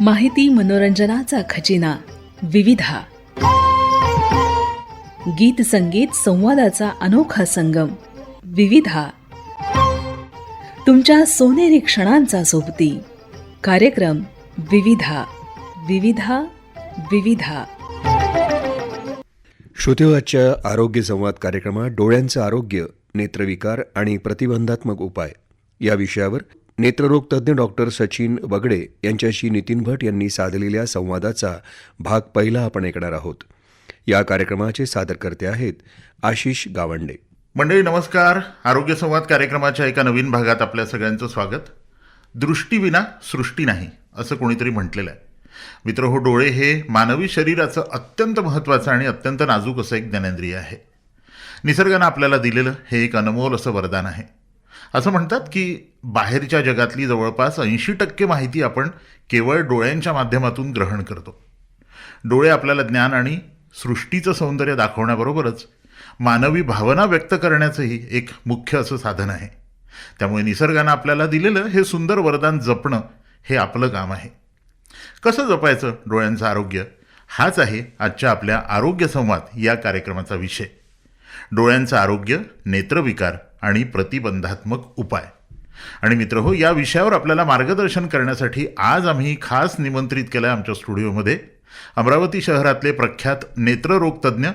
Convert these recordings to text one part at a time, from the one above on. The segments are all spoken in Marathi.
माहिती मनोरंजनाचा खजिना विविधा. गीत संगीत संवादाचा अनोखा संगम विविधा. तुमच्या सोनेरी क्षणांचा सोबती कार्यक्रम विविधा. विविधा विविधा. श्रोतेवाच्या आरोग्य संवाद कार्यक्रमात डोळ्यांचं आरोग्य, नेत्रविकार आणि प्रतिबंधात्मक उपाय या विषयावर नेत्ररोग तज्ज्ञ डॉक्टर सचिन बगडे यांच्याशी नितीन भट यांनी साधलेल्या संवादाचा भाग पहिला आपण ऐकणार आहोत. या कार्यक्रमाचे सादरकर्ते आहेत आशिष गावंडे. मंडळी नमस्कार. आरोग्य संवाद कार्यक्रमाच्या एका नवीन भागात आपल्या सगळ्यांचं स्वागत. दृष्टीविना सृष्टी नाही असं कोणीतरी म्हटलेलं आहे. मित्रहो, डोळे हे मानवी शरीराचं अत्यंत महत्त्वाचं आणि अत्यंत नाजूक असं एक ज्ञानेंद्रिय आहे. निसर्गानं आपल्याला दिलेलं हे एक अनमोल असं वरदान आहे. असं म्हणतात की बाहेरच्या जगातली जवळपास 80% माहिती आपण केवळ डोळ्यांच्या माध्यमातून ग्रहण करतो. डोळे आपल्याला ज्ञान आणि सृष्टीचं सौंदर्य दाखवण्याबरोबरच मानवी भावना व्यक्त करण्याचंही एक मुख्य असं साधन आहे. त्यामुळे निसर्गानं आपल्याला दिलेलं हे सुंदर वरदान जपणं हे आपलं काम आहे. कसं जपायचं डोळ्यांचं आरोग्य, हाच आहे आजच्या आपल्या आरोग्य संवाद या कार्यक्रमाचा विषय. डोळ्यांचं आरोग्य, नेत्रविकार आणि प्रतिबंधात्मक उपाय. आणि मित्रहो, या विषयावर आपल्याला मार्गदर्शन करण्यासाठी आज आम्ही खास निमंत्रित केलं आहे आमच्या स्टुडिओमध्ये अमरावती शहरातले प्रख्यात नेत्ररोग तज्ज्ञ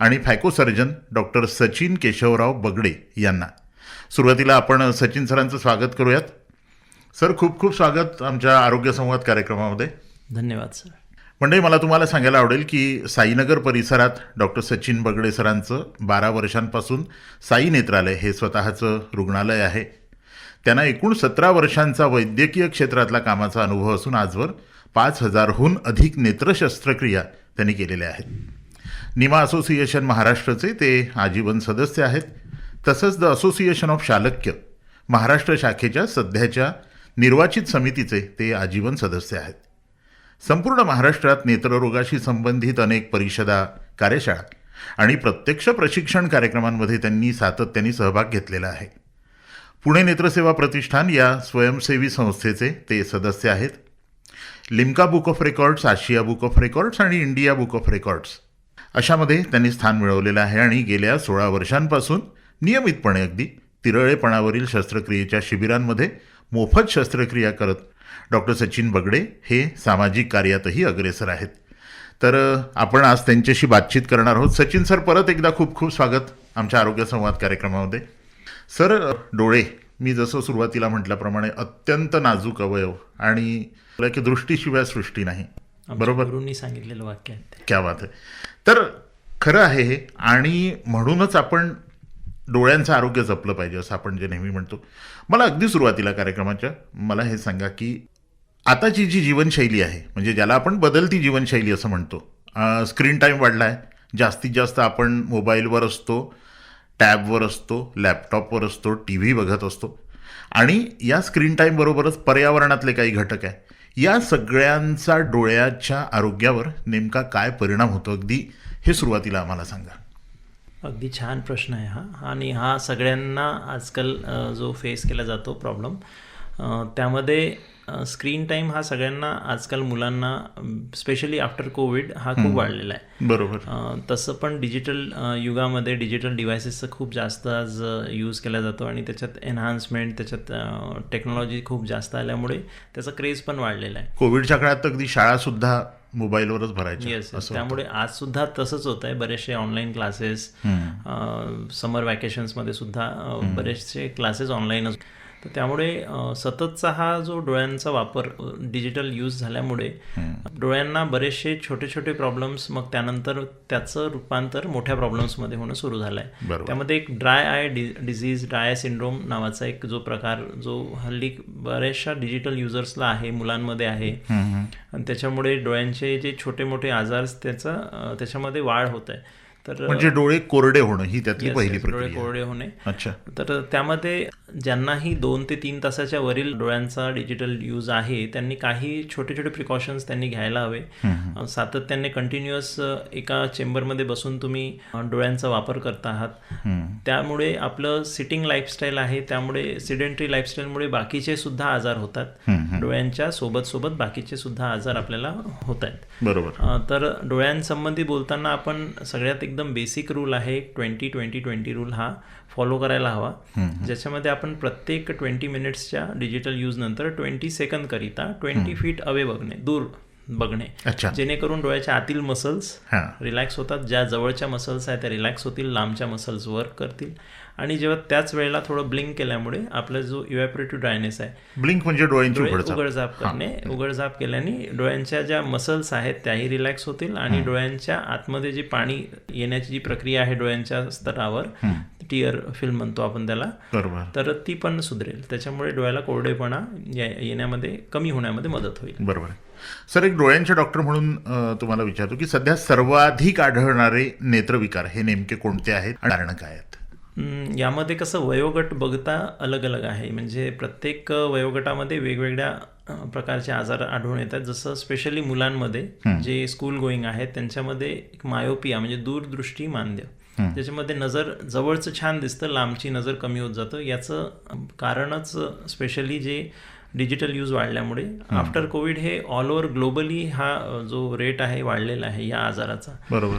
आणि फॅकोसर्जन डॉक्टर सचिन केशवराव बगडे यांना. सुरुवातीला आपण सचिन सरांचं स्वागत करूयात. सर, खूप खूप स्वागत आमच्या आरोग्य संवाद कार्यक्रमामध्ये. धन्यवाद सर. म्हणजे मला तुम्हाला सांगायला आवडेल की साईनगर परिसरात डॉक्टर सचिन बगडे सरांचं 12 वर्षांपासून साई नेत्रालय हे स्वतःचं रुग्णालय आहे. त्यांना एकूण 17 वर्षांचा वैद्यकीय क्षेत्रातला कामाचा अनुभव असून आजवर 5,000हून अधिक नेत्र शस्त्रक्रिया त्यांनी केलेल्या आहेत. निमा असोसिएशन महाराष्ट्राचे ते आजीवन सदस्य आहेत. तसंच द असोसिएशन ऑफ शालक्य महाराष्ट्र शाखेच्या सध्याच्या निर्वाचित समितीचे ते आजीवन सदस्य आहेत. संपूर्ण महाराष्ट्रात नेत्ररोगाशी संबंधित अनेक परिषदा, कार्यशाळा आणि प्रत्यक्ष प्रशिक्षण कार्यक्रमांमध्ये त्यांनी सातत्याने सहभाग घेतलेला आहे. पुणे नेत्रसेवा प्रतिष्ठान या स्वयंसेवी संस्थेचे ते सदस्य आहेत. Limca book of records, Asia book of records आणि इंडिया बुक ऑफ रेकॉर्ड्स अशामध्ये त्यांनी स्थान मिळवलेलं आहे. आणि गेल्या 16 वर्षांपासून नियमितपणे अगदी तिरळेपणावरील शस्त्रक्रियेच्या शिबिरांमध्ये मोफत शस्त्रक्रिया करत डॉक्टर सचिन बगडे हे सामाजिक कार्यातही अग्रेसर आहेत. तर आपण आज त्यांच्याशी बातचीत करणार आहोत. सचिन सर, परत एकदा खूप खूप स्वागत आमच्या आरोग्य संवाद कार्यक्रमामध्ये. सर, डोळे मी जसं सुरुवातीला म्हटल्याप्रमाणे अत्यंत नाजूक अवयव आणि की दृष्टीशिवाय सृष्टी नाही, बरोबर? गुरूंनी सांगितलेलं वाक्य आहे. क्या बात आहे. तर खरं आहे हे, आणि म्हणूनच आपण डोळ्यांचं आरोग्य जपलं पाहिजे असं आपण जे नेहमी म्हणतो. मला अगदी सुरुवातीला कार्यक्रमाच्या मला हे सांगा की आताची जी जीवनशैली आहे, म्हणजे ज्याला आपण बदलती जीवनशैली असं म्हणतो, स्क्रीन टाईम वाढला आहे. जास्तीत जास्त आपण मोबाईलवर असतो, टॅबवर असतो, लॅपटॉपवर असतो, टी व्ही बघत असतो. आणि या स्क्रीन टाईमबरोबरच पर्यावरणातले काही घटक आहे, या सगळ्यांचा डोळ्याच्या आरोग्यावर नेमका काय परिणाम होतो, अगदी हे सुरुवातीला आम्हाला सांगा. अगदी छान प्रश्न आहे हा. आणि हा सगळ्यांना आजकाल जो फेस केला जातो प्रॉब्लेम, त्यामध्ये स्क्रीन टाईम हा सगळ्यांना आजकाल मुलांना स्पेशली आफ्टर कोविड हा खूप वाढलेला आहे. बरोबर. तसं पण डिजिटल युगामध्ये डिजिटल डिव्हायसेसचा खूप जास्त आज यूज केला जातो आणि त्याच्यात एन्हान्समेंट, त्याच्यात टेक्नॉलॉजी खूप जास्त आल्यामुळे त्याचा क्रेज पण वाढलेला आहे. कोविडच्या काळात अगदी शाळासुद्धा मोबाईलवरच भरायच्या. येस, त्यामुळे आज सुद्धा तसंच होत आहे. बरेचसे ऑनलाईन क्लासेस, समर वॅकेशन्समध्ये सुद्धा बरेचसे क्लासेस ऑनलाईनच. तर त्यामुळे सततचा हा जो डोळ्यांचा वापर, डिजिटल यूज झाल्यामुळे डोळ्यांना बरेचसे छोटे छोटे प्रॉब्लेम्स, मग त्यानंतर त्याचं रूपांतर मोठ्या प्रॉब्लेम्समध्ये होणं सुरू झालं आहे. त्यामध्ये एक dry eye disease, dry eye syndrome नावाचा एक जो प्रकार, जो हल्ली बऱ्याचशा डिजिटल युजर्सला आहे, मुलांमध्ये आहे. आणि त्याच्यामुळे डोळ्यांचे जे छोटे मोठे आजार त्याच्यामध्ये वाढ होत आहे. तर म्हणजे डोळे कोरडे होणं ही त्यातली Yes, पहिली yes, डोळे प्रक्रिया आहे. कोरडे होणे. अच्छा. तर त्यामध्ये ज्यांनाही 2 ते 3 तासाच्या वरील डोळ्यांचा डिजिटल यूज आहे त्यांनी काही छोटे छोटे प्रिकॉशन्स त्यांनी घ्यायला हवे. सातत्याने कंटिन्युअस एका चेंबरमध्ये बसून तुम्ही डोळ्यांचा वापर करत आहात, त्यामुळे आपलं सिटिंग लाईफस्टाईल आहे, त्यामुळे सिडेंटरी लाईफस्टाईलमुळे बाकीचे सुद्धा आजार होतात. डोळ्यांच्या सोबत सोबत बाकीचे सुद्धा आजार आपल्याला होत आहेत. बरोबर. तर डोळ्यांसंबंधी बोलताना आपण सगळ्यात एकदम बेसिक रूल आहे 20-20-20 रूल हा फॉलो करायला हवा, ज्याच्यामध्ये आपण प्रत्येक 20 मिनिट्सच्या डिजिटल यूज नंतर 20 सेकंद करिता 20 फीट अवे बघणे, दूर बघणे, अच्छा. जेणेकरून डोळ्याच्या आतील मसल्स रिलॅक्स होतात, ज्या जवळच्या मसल्स आहेत त्या रिलॅक्स होतील, लांबच्या मसल्स वर्क करतील, आणि जेव्हा त्याच वेळेला थोडं ब्लिंक केल्यामुळे आपला जो इव्हॅपोरेटिव्ह ड्रायनेस आहे, ब्लिंक म्हणजे डोळ्यांची डोळे उघडझाप. उघडझाप करणे, उघडझाप केल्याने डोळ्यांच्या ज्या मसल्स आहेत त्याही रिलॅक्स होतील आणि डोळ्यांच्या आतमध्ये जी पाणी येण्याची जी प्रक्रिया आहे डोळ्यांच्या स्तरावर, टिअर फिल्म म्हणतो आपण त्याला, बरोबर. तर ती पण सुधरेल. त्याच्यामुळे डोळ्याला कोरडेपणा येण्यामध्ये कमी होण्यामध्ये मदत होईल. बरोबर. सर, एक डोळ्यांचे डॉक्टर म्हणून तुम्हाला विचारतो की सध्या सर्वाधिक आढळणारे नेत्रविकार हे नेमके कोणते आहेत आणि कारण काय आहेत? यामध्ये कसं वयोगट बघता अलग अलग आहे, म्हणजे प्रत्येक वयोगटामध्ये वेगवेगळ्या प्रकारचे आजार आढळून येतात. जसं स्पेशली मुलांमध्ये जे स्कूल गोईंग आहेत त्यांच्यामध्ये एक मायोपिया म्हणजे दूरदृष्टी मांद्य, ज्याच्यामध्ये नजर जवळचं छान दिसतं, लांबची नजर कमी होत जातं. याचं कारणच स्पेशली जे डिजिटल यूज वाढल्यामुळे आफ्टर कोविड हे ऑल ओव्हर ग्लोबली हा जो रेट आहे वाढलेला आहे या आजाराचा. बरोबर.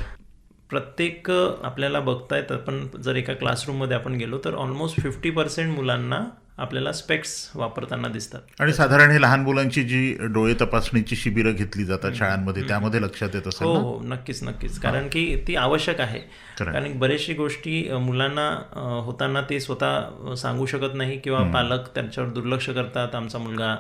प्रत्येक आपल्याला बघतायत, आपण जर एका क्लासरूममध्ये आपण गेलो तर ऑलमोस्ट 50% मुलांना आपल्याला स्पेक्स वापरताना दिसतात. आणि साधारण हे लहान मुलांची जी डोळे तपासणीची शिबिरं घेतली जातात शाळांमध्ये त्यामध्ये लक्षात येत असेल. हो, नक्कीच, कारण की ती आवश्यक आहे. कारण बरेचशी गोष्टी मुलांना होताना ते स्वतः सांगू शकत नाही किंवा पालक त्यांच्यावर दुर्लक्ष करतात. आमचा मुलगा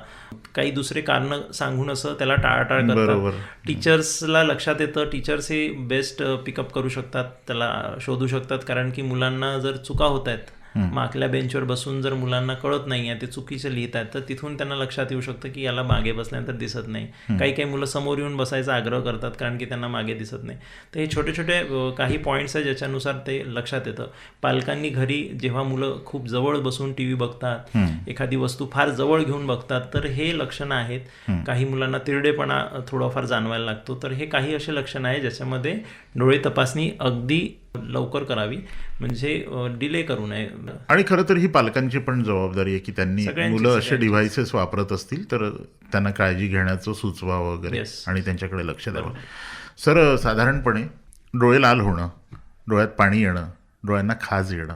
काही दुसरे कारण सांगून असं त्याला टाळाटाळ करतात. टीचर्सला लक्षात येतं, टीचर्स हे बेस्ट पिकअप करू शकतात, त्याला शोधू शकतात, कारण की मुलांना जर चुका होत आहेत, मागल्या बेंचवर बसून जर मुलांना कळत नाही आहे, ते चुकीचं लिहित आहेत, तर तिथून त्यांना लक्षात येऊ शकतं की याला मागे बसल्यानंतर दिसत नाही. काही मुलं समोर येऊन बसायचा आग्रह करतात कारण की त्यांना मागे दिसत नाही. तर हे छोटे छोटे काही पॉईंट्स आहेत ज्याच्यानुसार ते लक्षात येतं. पालकांनी घरी जेव्हा मुलं खूप जवळ बसून टी व्ही बघतात, एखादी वस्तू फार जवळ घेऊन बघतात, तर हे लक्षणं आहेत. काही मुलांना तिरडेपणा थोडाफार जाणवायला लागतो, तर हे काही असे लक्षणं आहे ज्याच्यामध्ये डोळे तपासणी अगदी लवकर करावी, म्हणजे डिले करू नये. आणि खरं तर ही पालकांची पण जबाबदारी आहे की त्यांनी मुलं असे डिव्हाइसेस वापरत असतील तर त्यांना काळजी घेण्याचं सुचवावं वगैरे आणि त्यांच्याकडे लक्ष द्यावं. सर, साधारणपणे डोळे लाल होणं, डोळ्यात पाणी येणं, डोळ्यांना खाज येणं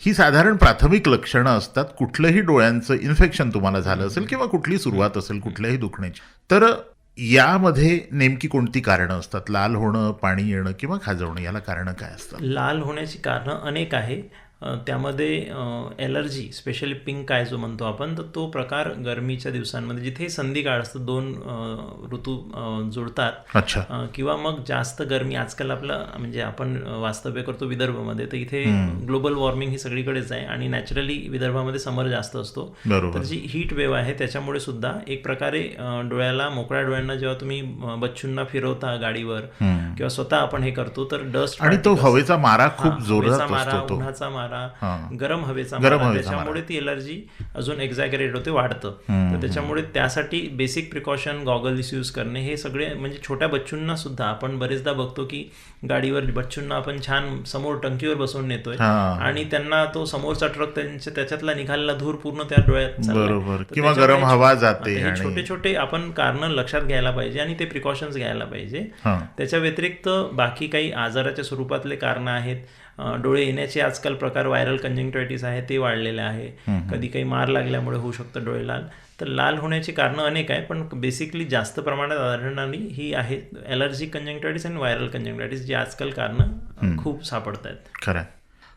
ही साधारण प्राथमिक लक्षणं असतात कुठलंही डोळ्यांचं इन्फेक्शन तुम्हाला झालं असेल किंवा कुठली सुरुवात असेल कुठल्याही दुखण्याची. तर यामध्ये नेमकी कोणती कारणं असतात? लाल होणं, पाणी येणं किंवा खाजवणं, याला कारणं काय असतात? लाल होण्याची कारणं अनेक आहे. त्यामध्ये ॲलर्जी, स्पेशली पिंक आय जो म्हणतो आपण, तर तो प्रकार गरमीच्या दिवसांमध्ये जिथे संधी काळ असतं, 2 ऋतू जुळतात. अच्छा. किंवा मग जास्त गरमी, आजकाल आपलं म्हणजे आपण वास्तव्य करतो विदर्भामध्ये, तर इथे ग्लोबल वॉर्मिंग ही सगळीकडेच आहे आणि नॅचरली विदर्भामध्ये समर जास्त असतो. तर जी हीट वेव्ह आहे त्याच्यामुळे सुद्धा एक प्रकारे डोळ्याला, मोकळ्या डोळ्यांना जेव्हा तुम्ही बच्चूंना फिरवता गाडीवर किंवा स्वतः आपण हे करतो तर डस्ट आणि तो हवेचा मारा खूप जोरात मारा, असतो, उन्हाचा मारा, गरम हवेचा मारा, त्याच्यामुळे ती एलर्जी अजून एक्झॅगरेट होते, वाढतं. तर त्याच्यामुळे त्यासाठी बेसिक प्रिकॉशन, गॉगल्स यूज करणे हे सगळे, म्हणजे छोट्या बच्चूंना सुद्धा आपण बरेचदा बघतो की गाडीवर बच्चूंना आपण छान समोर टंकीवर बसवून नेतोय आणि त्यांना तो समोरचा ट्रक त्याच्यातला निघालेला धूर पूर्ण त्या डोळ्यात बरोबर किंवा गरम हवा जाते. छोटे छोटे आपण कारण लक्षात घ्यायला पाहिजे आणि ते प्रिकॉशन्स घ्यायला पाहिजे. त्याच्या व्यतिरिक्त बाकी काही आजाराच्या स्वरूपातले कारण आहेत. डोळे येण्याचे आजकाल प्रकार, व्हायरल कंजंक्टिव्हायटिस आहे ते वाढलेले आहे. कधी काही मार लागल्यामुळे होऊ शकतं डोळे लाल. तर लाल होण्याची कारणं अनेक आहे, पण बेसिकली जास्त प्रमाणात आढळणारी ही आहे ॲलर्जिक कंजंक्टिव्हायटिस आणि व्हायरल कंजंक्टिव्हायटिस, जी आजकाल कारणं खूप सापडत आहेत. खरं.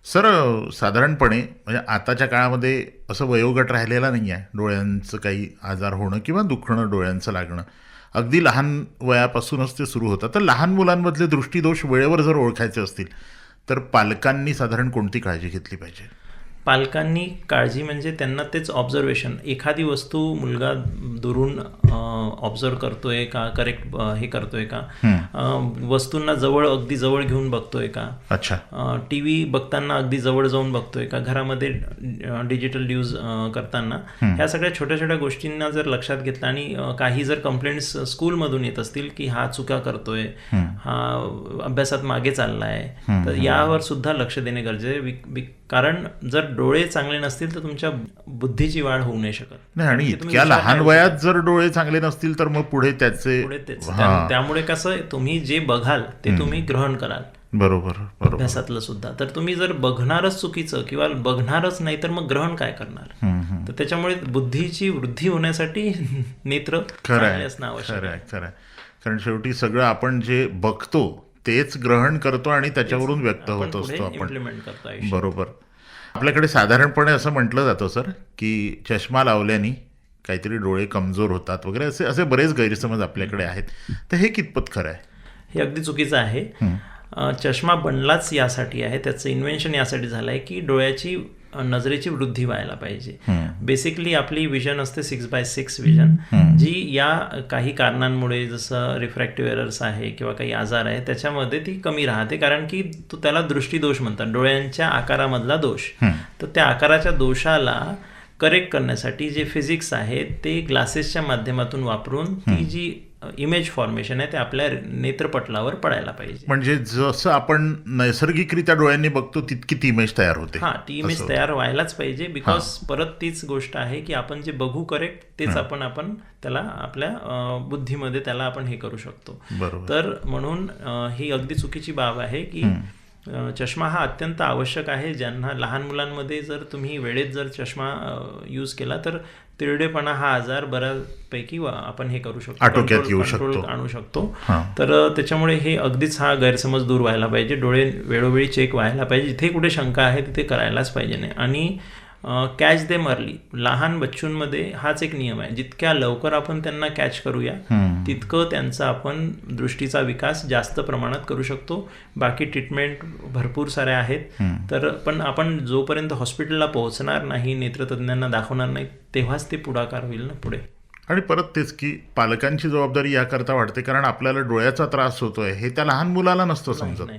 सर, साधारणपणे म्हणजे आताच्या काळामध्ये असं वयोगट राहिलेला नाही आहे डोळ्यांचं काही आजार होणं किंवा दुखणं, डोळ्यांचं लागणं. अगदी लहान वयापासूनच ते सुरू होतं. तर लहान मुलांमधले दृष्टीदोष वेळेवर जर ओळखायचे असतील तर पालकांनी साधारण कोणती काळजी घेतली पाहिजे? पालकांनी काळजी म्हणजे त्यांना तेच ऑब्झर्वेशन, एखादी वस्तू मुलगा दुरून ऑब्झर्व करतोय का, करेक्ट हे करतोय का, वस्तूंना अगदी जवळ घेऊन बघतोय का, अच्छा, टी व्ही बघताना अगदी जवळ जाऊन बघतोय का, घरामध्ये डिजिटल यूज करताना ह्या सगळ्या छोट्या छोट्या गोष्टींना जर लक्षात घेतलं आणि काही जर कंप्लेंट्स स्कूलमधून येत असतील की हा चुका करतोय, हा अभ्यासात मागे चाललाय, तर यावर सुद्धा लक्ष देणे गरजेचे आहे. कारण जर डोळे चांगले नसतील तर तुमच्या बुद्धीची वाढ होऊ नाही शकत. नाही, आणि म्हणजे तुम्ही इतक्या विचार लहान नाही वयात जर डोळे चांगले नसतील तर मग पुढे त्याचे पुढे तेच. त्यामुळे कसं आहे, तुम्ही जे बघाल ते तुम्ही ग्रहण कराल. बरोबर. अभ्यासातलं सुद्धा. तर तुम्ही जर बघणारच चुकीचं किंवा बघणारच नाही तर मग ग्रहण काय करणार. तर त्याच्यामुळे बुद्धीची वृद्धी होण्यासाठी नेत्र चांगले असणं आवश्यक आहे. खरं. कारण शेवटी सगळं आपण जे बघतो तेच ग्रहण करतो आणि त्याच्यावरून व्यक्त होत असतो आपण. इम्प्लिमेंट करतो आयुष्यात. बरोबर. आपल्याकडे साधारणपणे असं म्हटलं जातं सर की चष्मा लावल्याने काहीतरी डोळे कमजोर होतात वगैरे, असे बरेच गैरसमज आपल्याकडे आहेत. तर हे कितपत खरं आहे? हे अगदी चुकीचं आहे. चष्मा बनलाच यासाठी आहे, त्याचं इन्व्हेन्शन यासाठी झालं आहे की डोळ्याची नजरेची वृद्धी व्हायला पाहिजे. बेसिकली आपली विजन असते 6x6 विजन, जी या काही कारणांमुळे जसं रिफ्रॅक्टिव्ह एरर्स आहे किंवा काही आजार आहे त्याच्यामध्ये ती कमी राहते. कारण की त्याला दृष्टीदोष म्हणतात, डोळ्यांच्या आकारामधला दोष. तर त्या आकाराच्या दोषाला करेक्ट करण्यासाठी जे फिजिक्स आहे ते ग्लासेसच्या माध्यमातून वापरून ती जी इमेज फॉर्मेशन आहे ते आपल्या नेत्रपटलावर पडायला पाहिजे. म्हणजे जसं आपण नैसर्गिकरित्या डोळ्यांनी बघतो तितकी ती इमेज तयार होते. हा, ती इमेज तयार व्हायलाच पाहिजे. बिकॉज परत तीच गोष्ट आहे की आपण जे बघू करेक्ट तेच आपण त्याला आपल्या बुद्धीमध्ये त्याला आपण हे करू शकतो. तर म्हणून ही अगदी चुकीची बाब आहे की चष्मा हा अत्यंत आवश्यक आहे. ज्यांना लहान मुलांमध्ये जर तुम्ही वेळेत जर चष्मा यूज केला तर तिरडेपणा हा आजार बऱ्यापैकी आपण हे करू शकतो, आटोक्यात येऊ कंट्रोल आणू शकतो. तर त्याच्यामुळे हे अगदीच हा गैरसमज दूर व्हायला पाहिजे. डोळे वेळोवेळी चेक व्हायला पाहिजे. जिथे कुठे शंका आहे तिथे करायलाच पाहिजे नाही. आणि कॅच देम अर्ली. लहान बच्चूंमध्ये हाच एक नियम आहे, जितक्या लवकर आपण त्यांना कॅच करूया तितकं त्यांचा आपण दृष्टीचा विकास जास्त प्रमाणात करू शकतो. बाकी ट्रीटमेंट भरपूर साऱ्या आहेत. तर पण आपण जोपर्यंत हॉस्पिटलला पोहोचणार नाही, नेत्रतज्ञांना दाखवणार नाही, तेव्हाच ते पुढाकार होईल ना पुढे. आणि परत तेच की पालकांची जबाबदारी याकरता वाढते, कारण आपल्याला डोळ्याचा त्रास होतोय हे त्या लहान मुलाला नसतं समजत.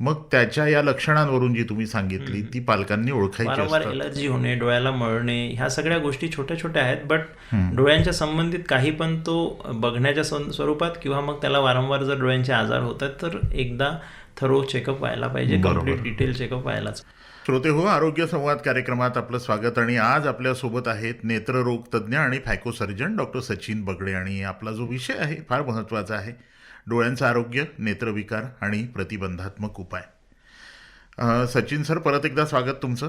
मग त्याच्या या लक्षणांवरून जी तुम्ही सांगितली ती पालकांनी ओळखायची वारंवार असतात. एलर्जी होणे, डोळ्याला मळणे, ह्या सगळ्या गोष्टी छोट्या छोट्या आहेत. बट डोळ्यांच्या संबंधित काही पण तो बघण्याच्या स्वरूपात किंवा मग त्याला वारंवार जर डोळ्यांचे आजार होतात तर एकदा थरो चेकअप व्हायला पाहिजे, कम्प्लीट डिटेल चेकअप व्हायलाच. श्रोते हो, आरोग्य संवाद कार्यक्रमात आपलं स्वागत. आणि आज आपल्यासोबत आहेत नेत्ररोग तज्ज्ञ आणि फायको सर्जन डॉक्टर सचिन बगडे. आणि आपला जो विषय आहे फार महत्त्वाचा आहे, डोळ्यांचं आरोग्य, नेत्रविकार आणि प्रतिबंधात्मक उपाय. सचिन सर, परत एकदा स्वागत तुमचं.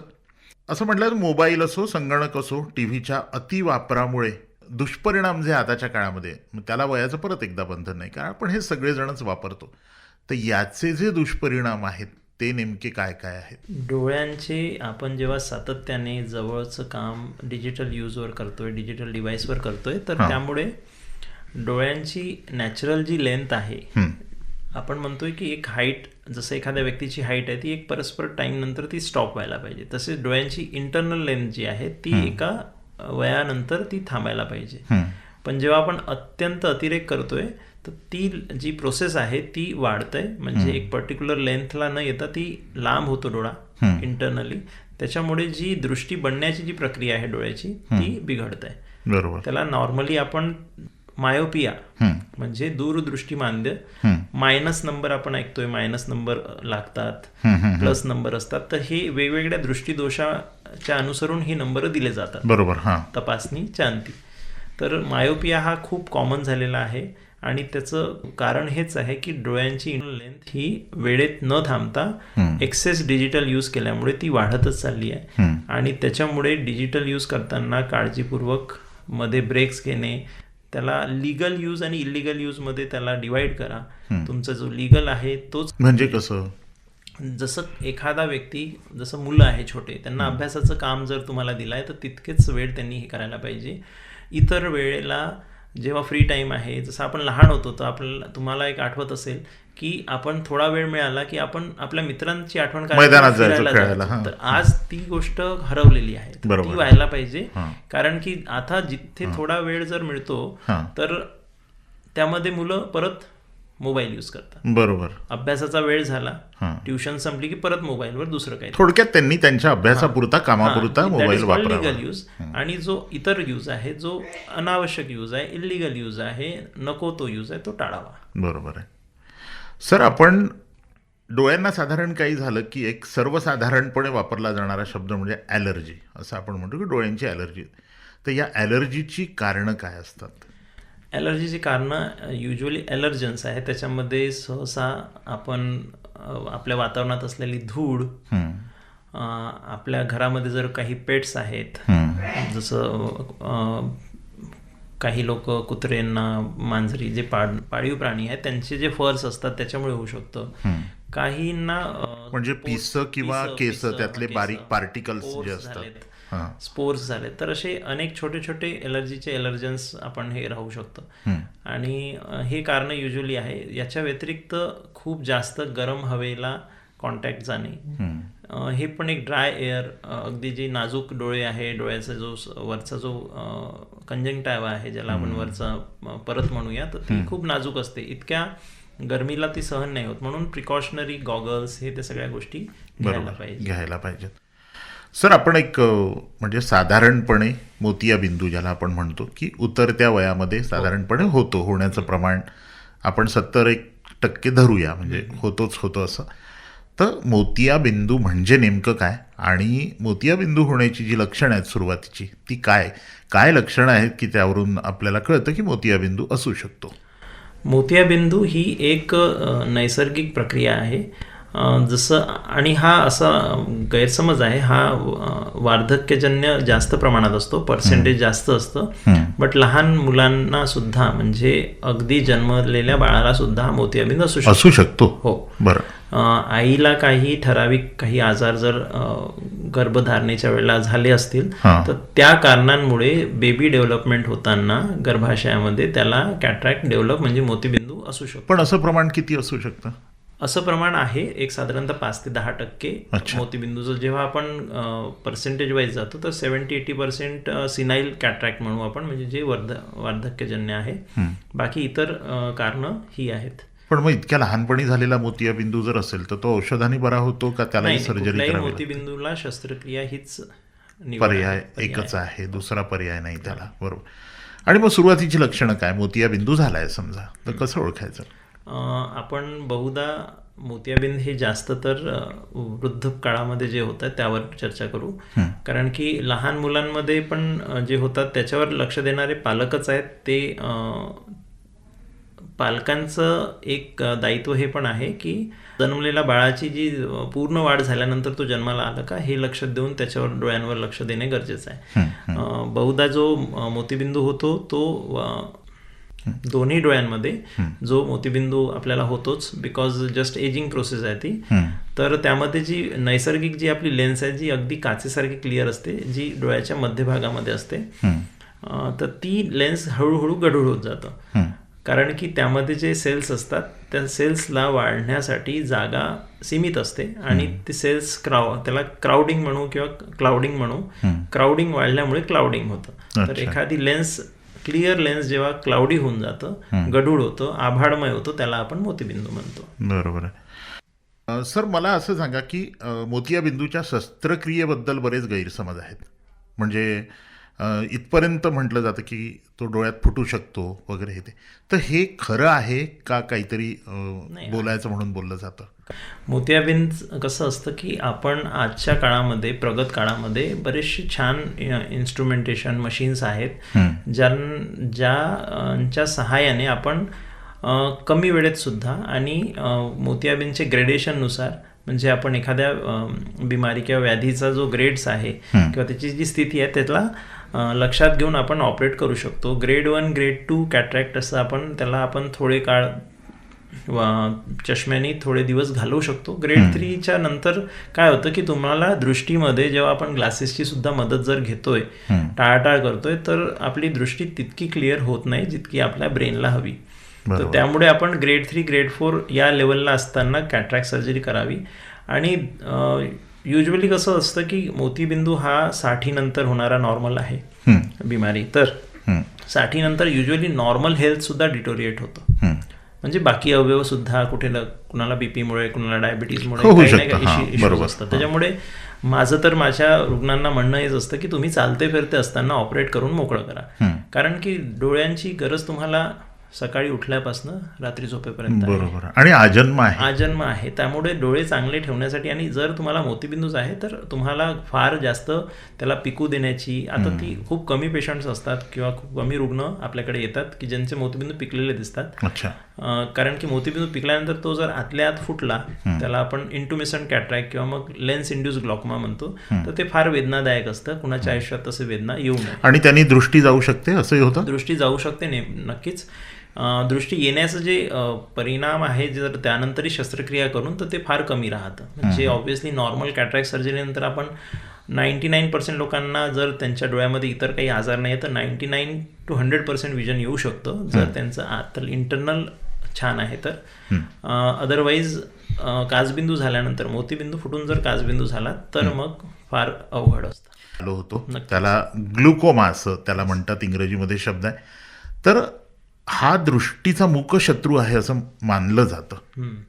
असं म्हटलं, मोबाईल असो, संगणक असो, टी व्हीच्या अतिवापरामुळे दुष्परिणाम जे आताच्या काळामध्ये, त्याला वयाचं परत एकदा बंधन नाही, कारण आपण हे सगळेजणच वापरतो. तर याचे जे दुष्परिणाम आहेत ते नेमके काय काय आहेत? डोळ्यांचे आपण जेव्हा सातत्याने जवळचं काम डिजिटल यूजवर करतोय, डिजिटल डिव्हाइसवर करतोय, तर त्यामुळे डोळ्यांची नॅचरल जी लेंथ आहे, आपण म्हणतोय की एक हाईट, जसं एखाद्या व्यक्तीची हाईट आहे ती एक परस्पर टाईम नंतर ती स्टॉप व्हायला पाहिजे, तसेच डोळ्यांची इंटरनल लेंथ जी आहे ती एका वयानंतर ती थांबायला पाहिजे. पण जेव्हा आपण अत्यंत अतिरेक करतोय तर ती जी प्रोसेस आहे ती वाढते. म्हणजे एक पर्टिक्युलर लेंथला न येता ती लांब होतो डोळा इंटरनली. त्याच्यामुळे जी दृष्टी बनण्याची जी प्रक्रिया आहे डोळ्याची ती बिघडते. बरोबर. त्याला नॉर्मली आपण मायोपिया म्हणजे दूरदृष्टीमांद्य, मायनस नंबर आपण ऐकतोय, मायनस नंबर लागतात, प्लस नंबर असतात. तर हे वेगवेगळ्या दृष्टीदोषाच्या अनुसरून ही नंबर दिले जातात. बरोबर. तपासणीच्या अंती. तर मायोपिया हा खूप कॉमन झालेला आहे आणि त्याचं कारण हेच आहे की डोळ्यांची लेंथ ही वेळेत न थांबता एक्सेस डिजिटल यूज केल्यामुळे ती वाढतच चालली आहे. आणि त्याच्यामुळे डिजिटल यूज करताना काळजीपूर्वक मध्ये ब्रेक्स घेणे, त्याला लिगल यूज आणि इलिगल यूज मध्ये त्याला डिवाइड करा. तुमचा जो लिगल आहे तोच, म्हणजे कसं, जसं एखादा व्यक्ती, जसं मुलं आहे छोटे, त्यांना अभ्यासाचं काम जर तुम्हाला दिलंय तर तितकेच वेळ त्यांनी हे करायला पाहिजे. इतर वेळेला जेव्हा फ्री टाईम आहे, जसं आपण लहान होतो तर तुम्हाला एक आठवत असेल की आपण थोडा वेळ मिळाला की आपण आपल्या मित्रांची आठवण काढायला मैदानात जायचं, फिरायला खेळायला, जायचो. हां. तर आज ती गोष्ट हरवलेली आहे. तर बरोबर. ती व्हायला पाहिजे. हां. कारण की आता जिथे थोडा वेळ जर मिळतो हां. तर त्यामध्ये मुलं परत मोबाईल यूज करतात. बरोबर. अभ्यासाचा वेळ झाला, हां. ट्युशन संपली की परत मोबाईलवर दुसरं काही थोडक्यात त्यांनी त्यांच्या अभ्यासापुरता कामापुरता मोबाईल वापरावा. Illegal use. आणि जो इतर यूज आहे, जो अनावश्यक यूज आहे, इलिगल यूज आहे, नको तो यूज आहे, तो टाळावा. बरोबर आहे. सर, आपण डोळ्यांना साधारण काही झालं की एक सर्वसाधारणपणे वापरला जाणारा शब्द म्हणजे ॲलर्जी, असं आपण म्हणतो की डोळ्यांची ॲलर्जी. तर या ॲलर्जीची कारणं काय असतात? ॲलर्जीची कारणं युजली ॲलर्जन्स आहे. त्याच्यामध्ये सहसा आपण आपल्या वातावरणात असलेली धूळ, आपल्या घरामध्ये जर काही पेट्स आहेत, जसं काही लोक कुत्र्यांना, मांजरी, जे पाळीव प्राणी आहेत त्यांचे जे फर्स असतात त्याच्यामुळे होऊ शकतं. काहींना म्हणजे पिस किंवा केस, त्यातले बारीक पार्टिकल्स जे असतात, स्पोर्स झाले, तर असे अनेक छोटे छोटे एलर्जीचे एलर्जन्स आपण हे राहू शकतं. आणि हे कारण युजली आहे. याच्या व्यतिरिक्त खूप जास्त गरम हवेला कॉन्टॅक्ट जाणे, हे पण एक ड्राय एअर, अगदी जी नाजूक डोळे आहे, डोळ्याचा जो वरचा जो कंजंक्टिव्हा आहे, ज्याला आपण वरचा परत म्हणूया, तर ती खूप नाजूक असते. इतक्या गरमीला ती सहन नाही होत. म्हणून प्रिकॉशनरी गॉगल्स, हे त्या सगळ्या गोष्टी घ्यायला पाहिजेत. सर, आपण एक म्हणजे साधारणपणे मोतियाबिंदू ज्याला आपण म्हणतो की उतरत्या वयामध्ये साधारणपणे होण्याचं प्रमाण आपण 70% धरूया, म्हणजे होतो असं. तर मोतियाबिंदू म्हणजे नेमकं काय, आणि मोतियाबिंदू होण्याची जी लक्षणं आहेत सुरुवातीची, ती काय लक्षणं आहेत की त्यावरून आपल्याला कळतं की मोतियाबिंदू असू शकतो? मोतियाबिंदू ही एक नैसर्गिक प्रक्रिया आहे. जसं, आणि हा असा गैरसमज आहे, हा वार्धक्यजन्य जास्त प्रमाणात असतो, पर्सेंटेज जास्त असतं. बट लहान मुलांना सुद्धा, म्हणजे अगदी जन्मलेल्या बाळाला सुद्धा मोतियाबिंदू असू शकतो. हो, बरं. आईला काही आजार जर गर्भधारणेच्या वेळेला झाले असतील, तर त्या कारणांमुळे बेबी डेव्हलपमेंट होताना गर्भाशयामध्ये त्याला कॅटरॅक्ट डेव्हलप, म्हणजे मोतिबिंदू असू शकतो. पण असं प्रमाण किती असू शकतं? असं प्रमाण आहे एक साधारणतः 5 ते 10% मोतिबिंदूचं. जेव्हा आपण पर्सेंटेज वाईज जातो तर 70-80% सिनाईल कॅटरॅक्ट म्हणू आपण, म्हणजे जे वार्धक्यजन्य आहे. बाकी इतर कारणं ही आहेत. पण मग इतक्या लहानपणी झालेला मोतियाबिंदू जर असेल तर तो औषधाने बरा होतो का, त्याला सर्जरी करावी? मोतिबिंदूला शस्त्रक्रिया हीच पर्याय एकच आहे, दुसरा पर्याय नाही त्याला. बरोबर. आणि मग सुरुवातीची लक्षणं काय? मोतियाबिंदू झालाय समजा, तर कसं ओळखायचं? आपण बहुधा मोतियाबिंद हे जास्त तर वृद्ध काळामध्ये जे होतात त्यावर चर्चा करू. कारण की लहान मुलांमध्ये पण जे होतात त्याच्यावर लक्ष देणारे पालकच आहेत. ते पालकांचं एक दायित्व हे पण आहे की जन्मलेल्या बाळाची जी पूर्ण वाढ झाल्यानंतर तो जन्माला आला का, हे लक्ष देऊन त्याच्यावर, डोळ्यांवर लक्ष देणे गरजेचं आहे. बहुधा जो मोतिबिंदू होतो तो दोन्ही डोळ्यांमध्ये जो मोतिबिंदू आपल्याला होतोच, बिकॉज जस्ट एजिंग प्रोसेस आहे ती. तर त्यामध्ये जी नैसर्गिक जी आपली लेन्स आहे, जी अगदी काचेसारखी क्लिअर असते, जी डोळ्याच्या मध्यभागामध्ये असते, तर ती लेन्स हळूहळू गढूळ होत जातं. कारण की त्यामध्ये जे सेल्स असतात त्या सेल्सला वाढण्यासाठी जागा सीमित असते, आणि ते सेल्स त्याला क्राउडिंग म्हणू किंवा क्लाउडिंग म्हणू, क्राउडिंग वाढल्यामुळे क्लाउडिंग होतं. तर एखादी लेन्स, क्लिअर लेन्स जेव्हा क्लाउडी होऊन जातं, गढूळ होतं, आभाळमय होतं, त्याला आपण मोतिबिंदू म्हणतो. बरोबर आहे. सर, मला असं सांगा की मोतियाबिंदूच्या शस्त्रक्रियेबद्दल बरेच गैरसमज आहेत. म्हणजे इथपर्यंत म्हटलं जातं की तो डोळ्यात फुटू शकतो वगैरे, हे ते. तर हे खरं आहे का, काहीतरी बोलायचं म्हणून बोललं जातं? मोतियाबिंद कसं असतं की आपण आजच्या काळामध्ये, प्रगत काळामध्ये बरेचसे छान इन्स्ट्रुमेंटेशन मशीन्स आहेत, ज्यांच्या सहाय्याने आपण कमी वेळेत सुद्धा, आणि मोतियाबिंदचे ग्रेडेशननुसार, म्हणजे आपण एखाद्या बिमारी किंवा व्याधीचा जो ग्रेड्स आहे किंवा त्याची जी स्थिती आहे त्याला लक्षात घेऊन आपण ऑपरेट करू शकतो. ग्रेड 1, ग्रेड 2 कॅटरॅक्ट असं आपण थोडे काळ चष्म्याने थोडे दिवस घालवू शकतो. ग्रेड 3च्या नंतर काय होतं की तुम्हाला दृष्टीमध्ये, जेव्हा आपण ग्लासेसची सुद्धा मदत जर घेतोय, टाळाटाळ करतोय, तर आपली दृष्टी तितकी क्लिअर होत नाही जितकी आपल्या ब्रेनला हवी. तर त्यामुळे आपण ग्रेड 3 ग्रेड 4 या लेवलला असताना कॅटरॅक्ट सर्जरी करावी. आणि युजली कसं असतं की मोतीबिंदू हा 60 नंतर होणारा नॉर्मल आहे बिमारी. तर 60 नंतर युजली नॉर्मल हेल्थ सुद्धा डिटोरिएट होतं. म्हणजे बाकी अवयव सुद्धा कुणाला बीपीमुळे, कुणाला डायबिटीजमुळे इश्यूज असतात. त्याच्यामुळे माझं तर माझ्या रुग्णांना म्हणणं हेच असतं की तुम्ही चालते फिरते असताना ऑपरेट करून मोकळं करा. कारण की डोळ्यांची गरज तुम्हाला सकाळी उठल्यापासून रात्री झोपेपर्यंत आहे. बरोबर. आणि आजन्म आहे. त्यामुळे डोळे चांगले ठेवण्यासाठी, आणि जर तुम्हाला मोतीबिंदूच आहे तर तुम्हाला फार जास्त त्याला पिकू देण्याची, आता ती खूप कमी पेशंट्स असतात किंवा खूप कमी रुग्ण आपल्याकडे येतात की ज्यांचे मोतीबिंदू पिकलेले दिसतात. कारण की मोतीबिंदू पिकल्यानंतर तो जर आतल्या आत फुटला, त्याला आपण इंटुमिसंट कॅटरॅक्ट किंवा मग लेन्स इंड्यूस ग्लॉकोमा म्हणतो, तर ते फार वेदनादायक असतं. कुणाच्या आयुष्यात तसे वेदना येऊ नये. आणि त्यांनी दृष्टी जाऊ शकते, असंही होतं. दृष्टी जाऊ शकते नक्कीच. दृष्टी येण्याचं जे परिणाम आहे, जर त्यानंतरही शस्त्रक्रिया करून, तर ते फार कमी राहतं. म्हणजे ऑब्व्हियसली नॉर्मल कॅटरॅक्ट सर्जरीनंतर आपण 99% लोकांना, जर त्यांच्या डोळ्यामध्ये इतर काही आजार नाही तर 99 to 100% विजन येऊ शकतं, जर त्यांचं आतलं इंटरनल छान आहे तर. अदरवाईज काचबिंदू झाल्यानंतर, मोतीबिंदू फुटून जर काचबिंदू झाला तर मग फार अवघड असतं. होतो त्याला ग्लुकोमा असं त्याला म्हणतात, इंग्रजीमध्ये शब्द आहे. तर हा दृष्टीचा मूक शत्रू आहे असं मानलं जातं.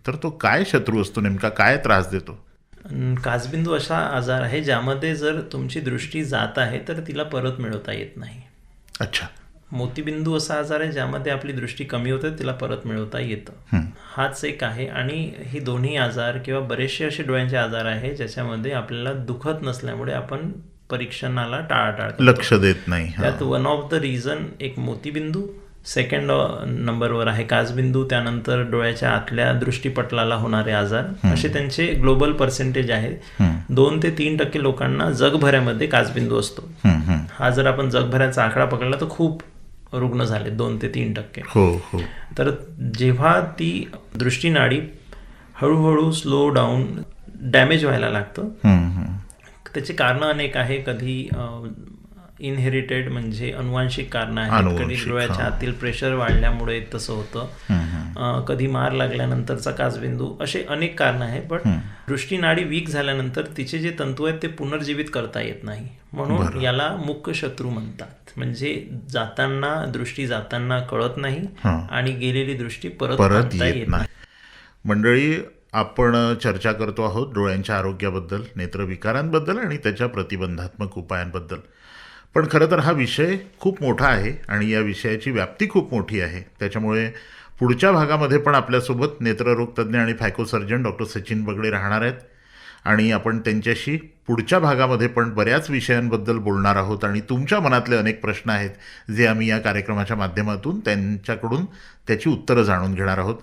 तर तो काय शत्रू असतो नेमका, काय त्रास देतो? काचबिंदू असा आजार आहे ज्यामध्ये जर तुमची दृष्टी जात आहे तर तिला परत मिळवता येत नाही. अच्छा. मोतीबिंदू असा आजार आहे ज्यामध्ये आपली दृष्टी कमी होते, तिला परत मिळवता येतं. हाच एक आहे. आणि ही दोन्ही आजार किंवा बरेचसे असे डोळ्यांचे आजार आहे ज्याच्यामध्ये आपल्याला दुखत नसल्यामुळे आपण परीक्षणाला टाळाटाळ करतो, लक्ष देत नाही. त्यात वन ऑफ द रिझन एक मोतीबिंदू, सेकंड नंबरवर आहे काचबिंदू, त्यानंतर डोळ्याच्या आतल्या दृष्टीपटलाला होणारे आजार, असे त्यांचे ग्लोबल पर्सेंटेज आहे. 2 ते 3% लोकांना जगभरामध्ये काचबिंदू असतो. हा जर आपण जगभराचा आकडा पकडला तर खूप रुग्ण झाले, 2 ते 3%. तर जेव्हा ती दृष्टीनाडी हळूहळू स्लो डाऊन डॅमेज व्हायला लागतं, त्याची कारणं अनेक आहे. कधी इनहेरिटेड म्हणजे अनुवांशिक कारणं आहेत, कधी डोळ्याच्या आतील प्रेशर वाढल्यामुळे तसं होतं, कधी मार लागल्यानंतरचा काचबिंदू, असे अनेक कारणं आहेत. पण दृष्टीनाडी वीक झाल्यानंतर तिचे जे तंतू आहेत ते पुनर्जीवित करता येत नाही, म्हणून याला मुख्य शत्रू म्हणतात. म्हणजे दृष्टी जाताना कळत नाही आणि गेलेली दृष्टी परत येत नाही. मंडळी, आपण चर्चा करतो आहोत डोळ्यांच्या आरोग्याबद्दल, नेत्रविकारांबद्दल आणि त्याच्या प्रतिबंधात्मक उपायांबद्दल. पण खरं तर हा विषय खूप मोठा आहे आणि या विषयाची व्याप्ती खूप मोठी आहे. त्याच्यामुळे पुढच्या भागामध्ये पण आपल्यासोबत नेत्ररोग तज्ज्ञ आणि फॅकोसर्जन डॉक्टर सचिन बगडे राहणार आहेत आणि आपण त्यांच्याशी पुढच्या भागामध्ये पण बऱ्याच विषयांबद्दल बोलणार आहोत. आणि तुमच्या मनातले अनेक प्रश्न आहेत जे आम्ही या कार्यक्रमाच्या माध्यमातून त्यांच्याकडून त्याची उत्तरं जाणून घेणार आहोत.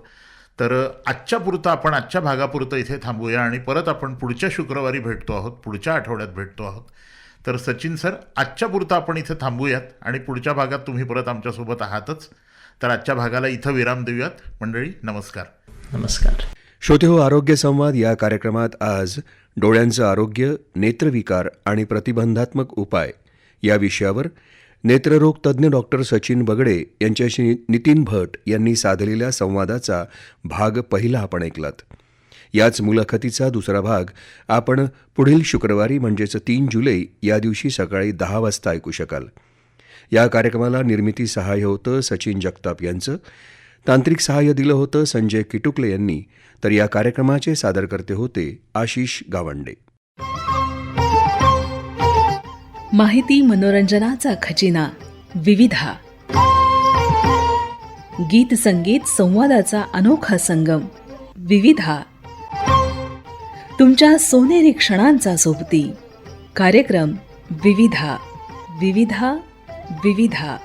तर आजच्या भागापुरतं इथे थांबूया आणि परत आपण पुढच्या शुक्रवारी भेटतो आहोत, पुढच्या आठवड्यात भेटतो आहोत. तर सचिन सर, आजच्या पुरतं आपण इथे थांबूयात आणि पुढच्या भागात तुम्ही परत आमच्यासोबत आहातच. तर आजच्या भागाला इथं विराम देऊयात. मंडळी, नमस्कार. नमस्कार. श्रोतेहो, आरोग्य संवाद या कार्यक्रमात आज डोळ्यांचं आरोग्य, नेत्रविकार आणि प्रतिबंधात्मक उपाय या विषयावर नेत्ररोग तज्ज्ञ डॉक्टर सचिन बगडे यांच्याशी नितीन भट यांनी साधलेल्या संवादाचा भाग पहिला आपण ऐकलात. याच मुलाखतीचा दुसरा भाग आपण पुढील शुक्रवारी म्हणजेच 3 जुलै या दिवशी सकाळी 10 वाजता ऐकू शकाल. या कार्यक्रमाला निर्मिती सहाय्य होतं सचिन जगताप यांचं, तांत्रिक सहाय्य दिलं होतं संजय किटुकले यांनी. तर या कार्यक्रमाचे सादरकर्ते होते आशिष गावंडे. माहिती मनोरंजनाचा खजिना विविधा, गीत संगीत संवादाचा अनोखा संगम विविधा, तुमच्या सोनेरी क्षणांचा सोबती कार्यक्रम विविधा. विविधा विविधा.